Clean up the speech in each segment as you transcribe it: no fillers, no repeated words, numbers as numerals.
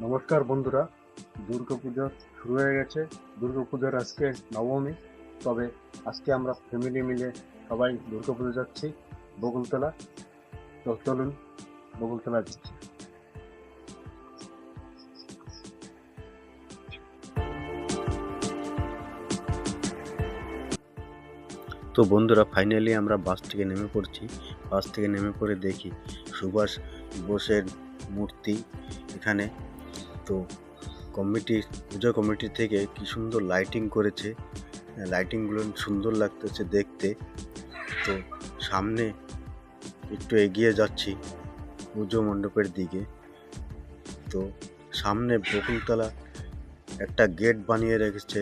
নমস্কার বন্ধুরা, দুর্গাপূজা শুরু হয়ে গেছে। দুর্গাপূজার আজকে নবমী। তবে আজকে আমরা ফ্যামিলি মিলে সবাই দুর্গাপুজো যাচ্ছি বকুলতলা। তো চলুন বকুলতলা যাচ্ছি। তো বন্ধুরা, ফাইনালি আমরা বাস থেকে নেমে পড়ছি। বাস থেকে নেমে পড়ে দেখি সুভাষ বোসের মূর্তি এখানে। তো পূজা কমিটি থেকে কি সুন্দর লাইটিং করেছে, লাইটিংগুলো সুন্দর লাগতেছে দেখতে। তো সামনে একটু এগিয়ে যাচ্ছি পুজো মণ্ডপের দিকে। তো সামনে বকুলতলা একটা গেট বানিয়ে রেখেছে,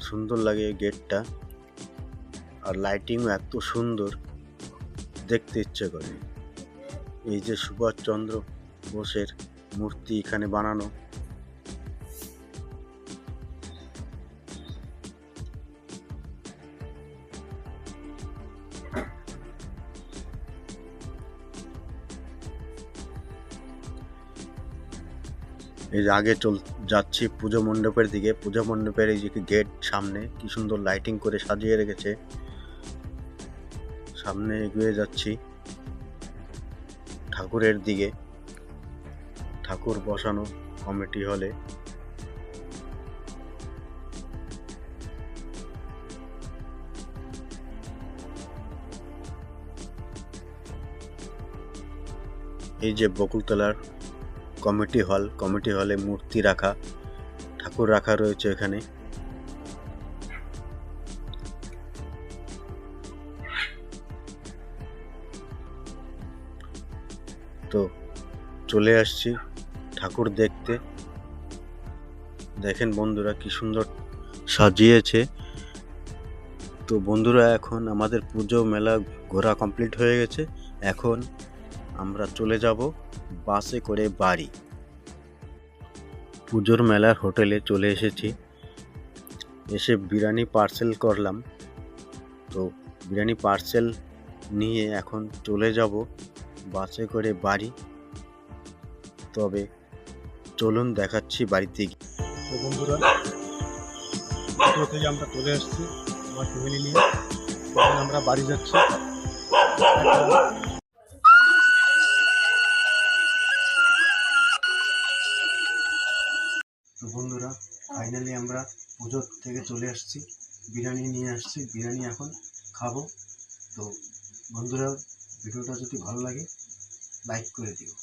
সুন্দর লাগে গেটটা, আর লাইটিংও এত সুন্দর, দেখতে ইচ্ছে করে। এই যে সুভাষচন্দ্র বোসের মূর্তি এখানে বানানো। এই যে আগে যাচ্ছি পুজো মণ্ডপের দিকে। পুজো মণ্ডপের এই যে গেট সামনে কি সুন্দর লাইটিং করে সাজিয়ে রেখেছে। সামনে এগিয়ে যাচ্ছি ঠাকুরের দিকে, ঠাকুর বসানো কমিটি হলে। এই যে বকুলতলার কমিটি হলে মূর্তি রাখা, ঠাকুর রাখা রয়েছে এখানে। তো চলে আসছি ঠাকুর দেখতে। দেখেন বন্ধুরা কি সুন্দর সাজিয়েছে। তো বন্ধুরা, এখন আমাদের পুজো মেলা ঘোরা কমপ্লিট হয়ে গেছে। এখন আমরা চলে যাব বাসে করে বাড়ি। পুজোর মেলার হোটেলে চলে এসেছি, এসে বিরিয়ানি পার্সেল করলাম। তো বিরিয়ানি পার্সেল নিয়ে এখন চলে যাব বাসে করে বাড়ি। তবে চলুন দেখাচ্ছি বাড়িতে গিয়ে। তো বন্ধুরা, পুজো থেকে আমরা চলে এসেছি আমার ফ্যামিলি নিয়ে। এখন আমরা বাড়ি যাচ্ছি। তো বন্ধুরা, ফাইনালি আমরা পুজো থেকে চলে আসছি, বিরিয়ানি নিয়ে আসছি, বিরিয়ানি এখন খাবো। তো বন্ধুরা, ভিডিওটা যদি ভালো লাগে লাইক করে দিও।